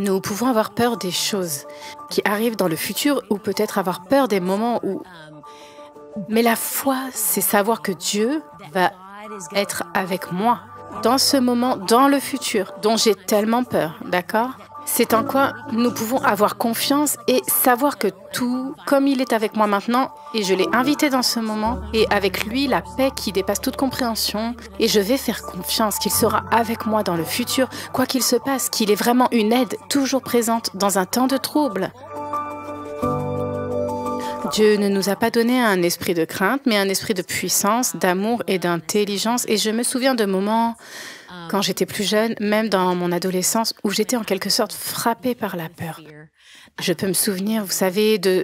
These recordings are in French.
Nous pouvons avoir peur des choses qui arrivent dans le futur ou peut-être avoir peur des moments où... Mais la foi, c'est savoir que Dieu va être avec moi dans ce moment, dans le futur, dont j'ai tellement peur, d'accord? C'est en quoi nous pouvons avoir confiance et savoir que tout, comme il est avec moi maintenant, et je l'ai invité dans ce moment, et avec lui, la paix qui dépasse toute compréhension, et je vais faire confiance qu'il sera avec moi dans le futur, quoi qu'il se passe, qu'il est vraiment une aide toujours présente dans un temps de trouble. Dieu ne nous a pas donné un esprit de crainte, mais un esprit de puissance, d'amour et d'intelligence. Et je me souviens de moments, quand j'étais plus jeune, même dans mon adolescence, où j'étais en quelque sorte frappée par la peur. Je peux me souvenir, vous savez, de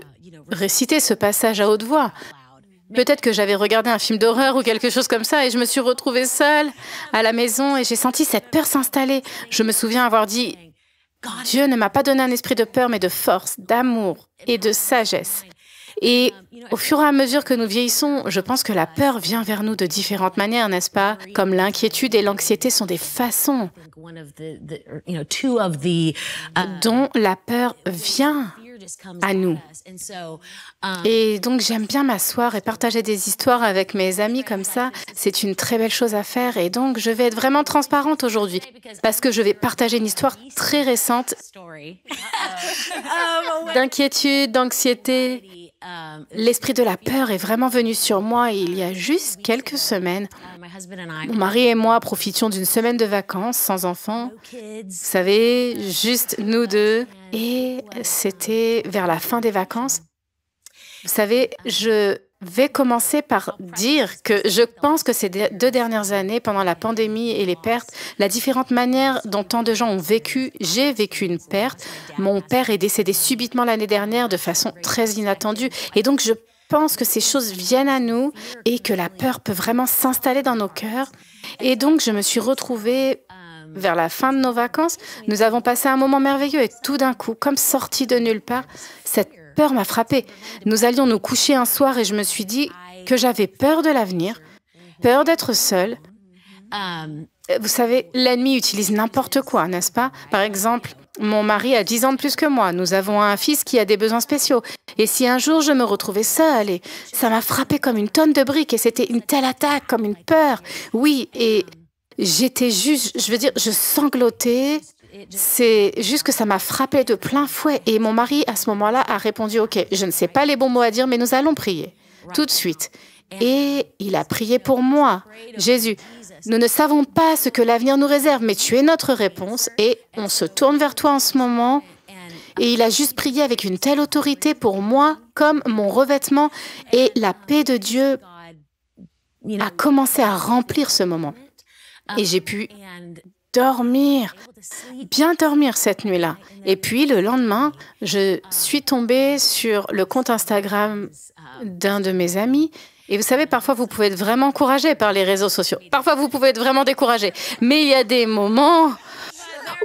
réciter ce passage à haute voix. Peut-être que j'avais regardé un film d'horreur ou quelque chose comme ça et je me suis retrouvée seule à la maison et j'ai senti cette peur s'installer. Je me souviens avoir dit, Dieu ne m'a pas donné un esprit de peur, mais de force, d'amour et de sagesse. Et au fur et à mesure que nous vieillissons, je pense que la peur vient vers nous de différentes manières, n'est-ce pas? Comme l'inquiétude et l'anxiété sont des façons dont la peur vient à nous. Et donc j'aime bien m'asseoir et partager des histoires avec mes amis comme ça. C'est une très belle chose à faire et donc je vais être vraiment transparente aujourd'hui parce que je vais partager une histoire très récente d'inquiétude, d'anxiété. L'esprit de la peur est vraiment venu sur moi il y a juste quelques semaines. Mon mari et moi profitions d'une semaine de vacances sans enfants. Vous savez, juste nous deux. Et c'était vers la fin des vacances. Vous savez, je vais commencer par dire que je pense que ces 2 dernières années, pendant la pandémie et les pertes, la différente manière dont tant de gens ont vécu, j'ai vécu une perte. Mon père est décédé subitement l'année dernière de façon très inattendue. Et donc, je pense que ces choses viennent à nous et que la peur peut vraiment s'installer dans nos cœurs. Et donc, je me suis retrouvée vers la fin de nos vacances. Nous avons passé un moment merveilleux et tout d'un coup, comme sorti de nulle part, cette peur m'a frappée. Nous allions nous coucher un soir et je me suis dit que j'avais peur de l'avenir, peur d'être seule. Vous savez, l'ennemi utilise n'importe quoi, n'est-ce pas? Par exemple, mon mari a 10 ans de plus que moi. Nous avons un fils qui a des besoins spéciaux. Et si un jour je me retrouvais seule, et ça m'a frappée comme une tonne de briques et c'était une telle attaque, comme une peur. Oui, et j'étais juste, je veux dire, je sanglotais. C'est juste que ça m'a frappée de plein fouet. Et mon mari, à ce moment-là, a répondu, « Ok, je ne sais pas les bons mots à dire, mais nous allons prier. » Tout de suite. Et il a prié pour moi. Jésus, nous ne savons pas ce que l'avenir nous réserve, mais tu es notre réponse. Et on se tourne vers toi en ce moment. Et il a juste prié avec une telle autorité pour moi, comme mon revêtement. Et la paix de Dieu a commencé à remplir ce moment. Et j'ai pu dormir, bien dormir cette nuit-là. Et puis, le lendemain, je suis tombée sur le compte Instagram d'un de mes amis. Et vous savez, parfois, vous pouvez être vraiment encouragé par les réseaux sociaux. Parfois, vous pouvez être vraiment découragé. Mais il y a des moments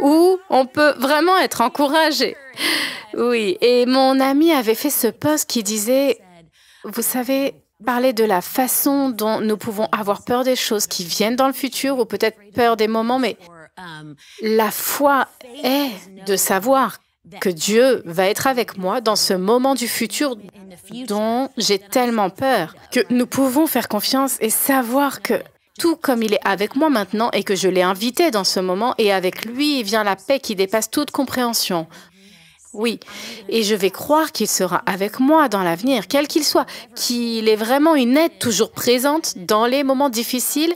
où on peut vraiment être encouragé. Oui, et mon ami avait fait ce post qui disait, vous savez, parler de la façon dont nous pouvons avoir peur des choses qui viennent dans le futur ou peut-être peur des moments, mais la foi est de savoir que Dieu va être avec moi dans ce moment du futur dont j'ai tellement peur, que nous pouvons faire confiance et savoir que tout comme il est avec moi maintenant et que je l'ai invité dans ce moment et avec lui vient la paix qui dépasse toute compréhension. Oui, et je vais croire qu'il sera avec moi dans l'avenir, quel qu'il soit, qu'il est vraiment une aide toujours présente dans les moments difficiles.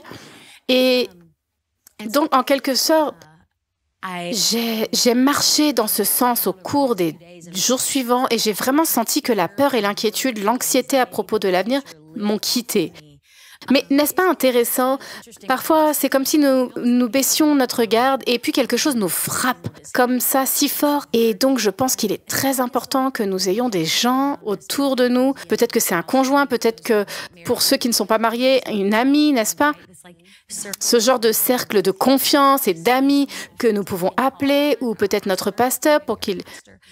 Et donc, en quelque sorte, j'ai marché dans ce sens au cours des jours suivants et j'ai vraiment senti que la peur et l'inquiétude, l'anxiété à propos de l'avenir m'ont quitté. Mais n'est-ce pas intéressant? Parfois, c'est comme si nous baissions notre garde et puis quelque chose nous frappe comme ça si fort. Et donc, je pense qu'il est très important que nous ayons des gens autour de nous. Peut-être que c'est un conjoint, peut-être que pour ceux qui ne sont pas mariés, une amie, n'est-ce pas? Ce genre de cercle de confiance et d'amis que nous pouvons appeler ou peut-être notre pasteur pour qu'il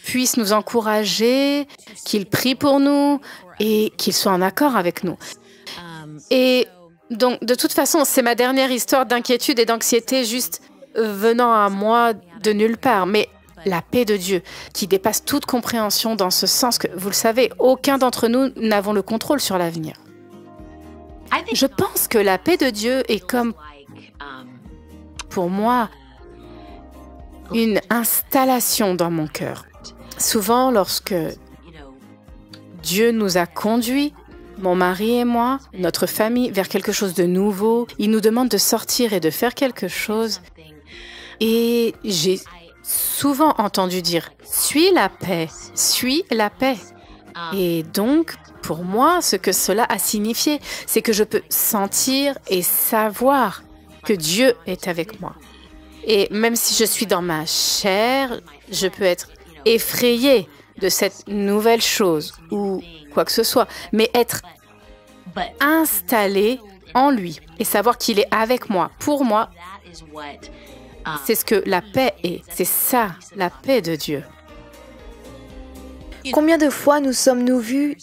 puisse nous encourager, qu'il prie pour nous et qu'il soit en accord avec nous. Et donc, de toute façon, c'est ma dernière histoire d'inquiétude et d'anxiété juste venant à moi de nulle part. Mais la paix de Dieu, qui dépasse toute compréhension dans ce sens que, vous le savez, aucun d'entre nous n'avons le contrôle sur l'avenir. Je pense que la paix de Dieu est comme, pour moi, une installation dans mon cœur. Souvent, lorsque Dieu nous a conduits, mon mari et moi, notre famille, vers quelque chose de nouveau, il nous demande de sortir et de faire quelque chose. Et j'ai souvent entendu dire « suis la paix, suis la paix ». Et donc, pour moi, ce que cela a signifié, c'est que je peux sentir et savoir que Dieu est avec moi. Et même si je suis dans ma chair, je peux être effrayée de cette nouvelle chose ou quoi que ce soit, mais être installée en lui et savoir qu'il est avec moi, pour moi, c'est ce que la paix est. C'est ça, la paix de Dieu. Combien de fois nous sommes-nous vus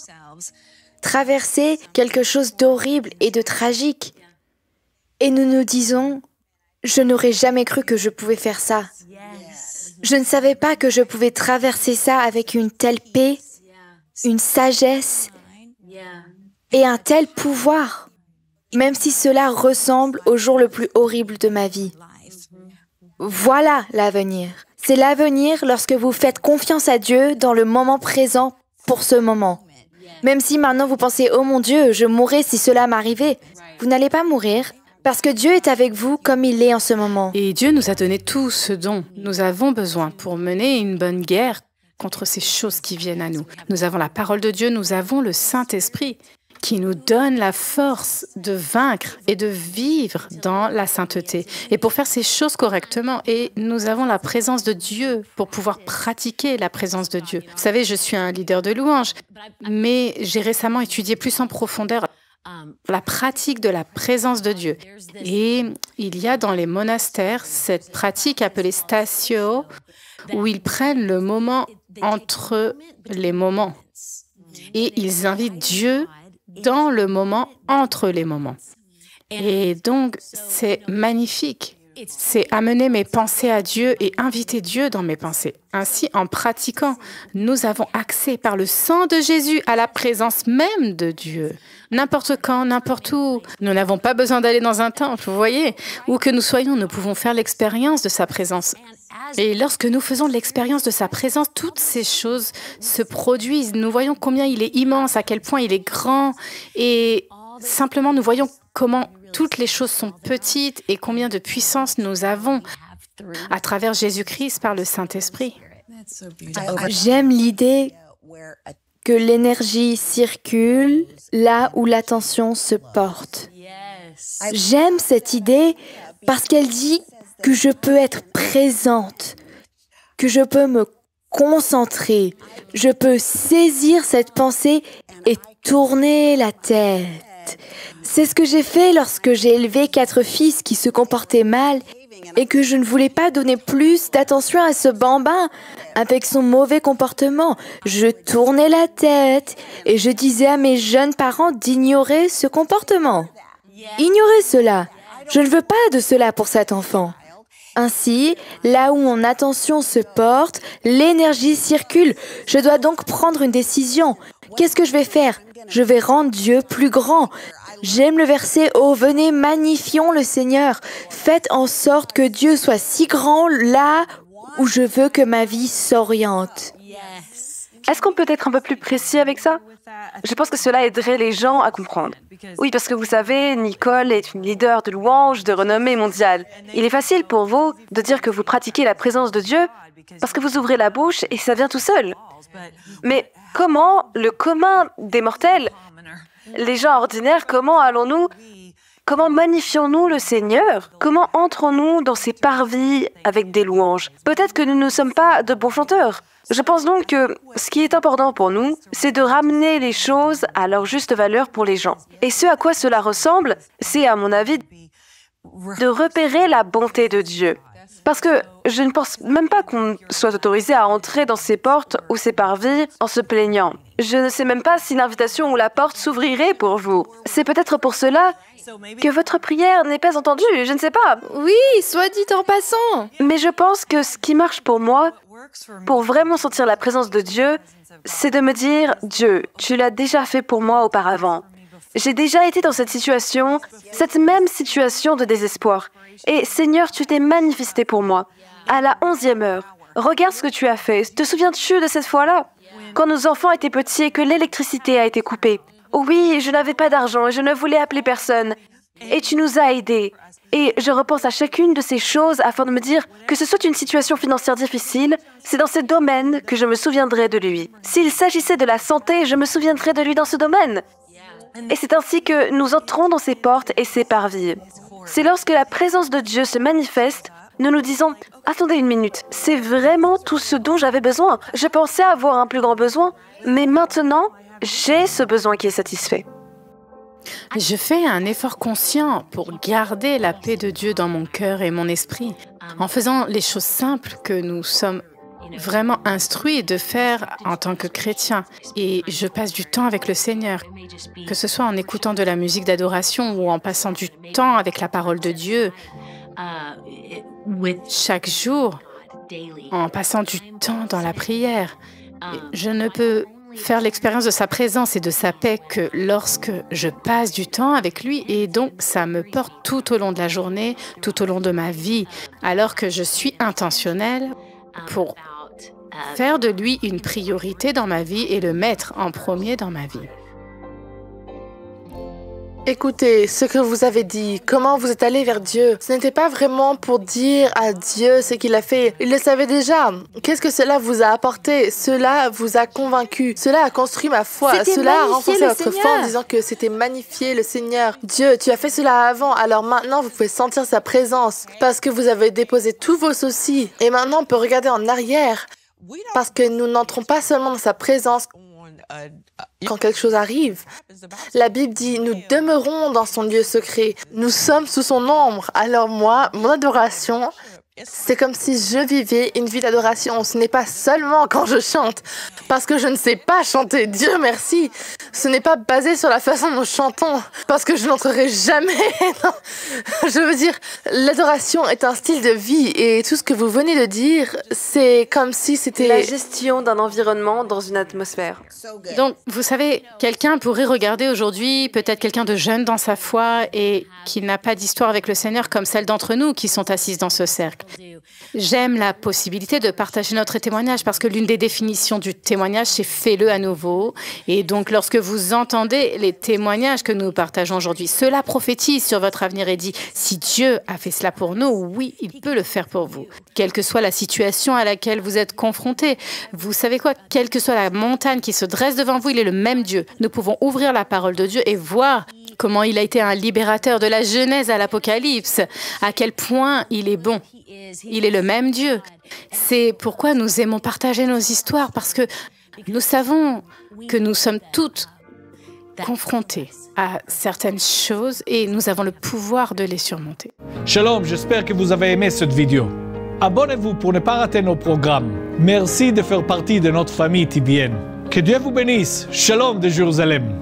traverser quelque chose d'horrible et de tragique et nous nous disons « Je n'aurais jamais cru que je pouvais faire ça. Je ne savais pas que je pouvais traverser ça avec une telle paix, une sagesse et un tel pouvoir, même si cela ressemble au jour le plus horrible de ma vie. » Voilà l'avenir. C'est l'avenir lorsque vous faites confiance à Dieu dans le moment présent pour ce moment. Même si maintenant vous pensez « Oh mon Dieu, je mourrais si cela m'arrivait », vous n'allez pas mourir parce que Dieu est avec vous comme il est en ce moment. Et Dieu nous a donné tout ce dont nous avons besoin pour mener une bonne guerre contre ces choses qui viennent à nous. Nous avons la parole de Dieu, nous avons le Saint-Esprit qui nous donne la force de vaincre et de vivre dans la sainteté et pour faire ces choses correctement. Et nous avons la présence de Dieu pour pouvoir pratiquer la présence de Dieu. Vous savez, je suis un leader de louange, mais j'ai récemment étudié plus en profondeur la pratique de la présence de Dieu. Et il y a dans les monastères cette pratique appelée statio, où ils prennent le moment entre les moments. Et ils invitent Dieu dans le moment entre les moments. Et donc, c'est magnifique. C'est amener mes pensées à Dieu et inviter Dieu dans mes pensées. Ainsi, en pratiquant, nous avons accès par le sang de Jésus à la présence même de Dieu. N'importe quand, n'importe où. Nous n'avons pas besoin d'aller dans un temple, vous voyez. Où que nous soyons, nous pouvons faire l'expérience de sa présence. Et lorsque nous faisons l'expérience de sa présence, toutes ces choses se produisent. Nous voyons combien il est immense, à quel point il est grand. Et simplement, nous voyons comment toutes les choses sont petites et combien de puissance nous avons à travers Jésus-Christ par le Saint-Esprit. J'aime l'idée que l'énergie circule là où l'attention se porte. J'aime cette idée parce qu'elle dit que je peux être présente, que je peux me concentrer, je peux saisir cette pensée et tourner la tête. C'est ce que j'ai fait lorsque j'ai élevé 4 fils qui se comportaient mal et que je ne voulais pas donner plus d'attention à ce bambin avec son mauvais comportement. Je tournais la tête et je disais à mes jeunes parents d'ignorer ce comportement. Ignorez cela. Je ne veux pas de cela pour cet enfant. Ainsi, là où mon attention se porte, l'énergie circule. Je dois donc prendre une décision. Qu'est-ce que je vais faire? Je vais rendre Dieu plus grand. J'aime le verset « Oh, venez, magnifions le Seigneur. Faites en sorte que Dieu soit si grand là où je veux que ma vie s'oriente. » Est-ce qu'on peut être un peu plus précis avec ça? Je pense que cela aiderait les gens à comprendre. Oui, parce que vous savez, Nicole est une leader de louange de renommée mondiale. Il est facile pour vous de dire que vous pratiquez la présence de Dieu parce que vous ouvrez la bouche et ça vient tout seul. Mais comment le commun des mortels, les gens ordinaires, comment magnifions-nous le Seigneur? Comment entrons-nous dans ses parvis avec des louanges? Peut-être que nous ne sommes pas de bons chanteurs. Je pense donc que ce qui est important pour nous, c'est de ramener les choses à leur juste valeur pour les gens. Et ce à quoi cela ressemble, c'est à mon avis de repérer la bonté de Dieu. Parce que je ne pense même pas qu'on soit autorisé à entrer dans ces portes ou ces parvis en se plaignant. Je ne sais même pas si l'invitation ou la porte s'ouvrirait pour vous. C'est peut-être pour cela que votre prière n'est pas entendue, je ne sais pas. Oui, soit dit en passant. Mais je pense que ce qui marche pour moi, pour vraiment sentir la présence de Dieu, c'est de me dire, Dieu, tu l'as déjà fait pour moi auparavant. J'ai déjà été dans cette situation, cette même situation de désespoir. Et Seigneur, tu t'es manifesté pour moi. À la 11e heure, regarde ce que tu as fait. Te souviens-tu de cette fois-là? Quand nos enfants étaient petits et que l'électricité a été coupée. Oui, je n'avais pas d'argent et je ne voulais appeler personne. Et tu nous as aidés. Et je repense à chacune de ces choses afin de me dire que ce soit une situation financière difficile, c'est dans ce domaine que je me souviendrai de lui. S'il s'agissait de la santé, je me souviendrai de lui dans ce domaine. Et c'est ainsi que nous entrons dans ces portes et ces parvis. C'est lorsque la présence de Dieu se manifeste, nous nous disons « Attendez une minute, c'est vraiment tout ce dont j'avais besoin. Je pensais avoir un plus grand besoin, mais maintenant, j'ai ce besoin qui est satisfait. » Je fais un effort conscient pour garder la paix de Dieu dans mon cœur et mon esprit, en faisant les choses simples que nous sommes vraiment instruits de faire en tant que chrétiens. Et je passe du temps avec le Seigneur, que ce soit en écoutant de la musique d'adoration ou en passant du temps avec la parole de Dieu chaque jour, en passant du temps dans la prière. Je ne peux faire l'expérience de sa présence et de sa paix que lorsque je passe du temps avec lui, et donc ça me porte tout au long de la journée, tout au long de ma vie, alors que je suis intentionnelle pour faire de lui une priorité dans ma vie et le mettre en premier dans ma vie. Écoutez, ce que vous avez dit, comment vous êtes allé vers Dieu, ce n'était pas vraiment pour dire à Dieu ce qu'il a fait. Il le savait déjà. Qu'est-ce que cela vous a apporté? Cela vous a convaincu. Cela a construit ma foi. Cela a renforcé votre foi en disant que c'était magnifier le Seigneur. Dieu, tu as fait cela avant, alors maintenant vous pouvez sentir sa présence parce que vous avez déposé tous vos soucis. Et maintenant on peut regarder en arrière parce que nous n'entrons pas seulement dans sa présence quand quelque chose arrive. La Bible dit, nous demeurons dans son lieu secret. Nous sommes sous son ombre. Alors moi, mon adoration, c'est comme si je vivais une vie d'adoration. Ce n'est pas seulement quand je chante, parce que je ne sais pas chanter, Dieu merci. Ce n'est pas basé sur la façon dont nous chantons, parce que je n'entrerai jamais. Non. Je veux dire, l'adoration est un style de vie, et tout ce que vous venez de dire, c'est comme si c'était la gestion d'un environnement dans une atmosphère. Donc, vous savez, quelqu'un pourrait regarder aujourd'hui, peut-être quelqu'un de jeune dans sa foi et qui n'a pas d'histoire avec le Seigneur comme celle d'entre nous qui sont assises dans ce cercle. J'aime la possibilité de partager notre témoignage parce que l'une des définitions du témoignage, c'est « fais-le à nouveau ». Et donc, lorsque vous entendez les témoignages que nous partageons aujourd'hui, cela prophétise sur votre avenir et dit « si Dieu a fait cela pour nous, oui, il peut le faire pour vous ». Quelle que soit la situation à laquelle vous êtes confrontés, vous savez quoi? Quelle que soit la montagne qui se dresse devant vous, il est le même Dieu. Nous pouvons ouvrir la parole de Dieu et voir comment il a été un libérateur de la Genèse à l'Apocalypse, à quel point il est bon. Il est le même Dieu. C'est pourquoi nous aimons partager nos histoires, parce que nous savons que nous sommes toutes confrontées à certaines choses et nous avons le pouvoir de les surmonter. Shalom, j'espère que vous avez aimé cette vidéo. Abonnez-vous pour ne pas rater nos programmes. Merci de faire partie de notre famille TBN. Que Dieu vous bénisse. Shalom de Jérusalem.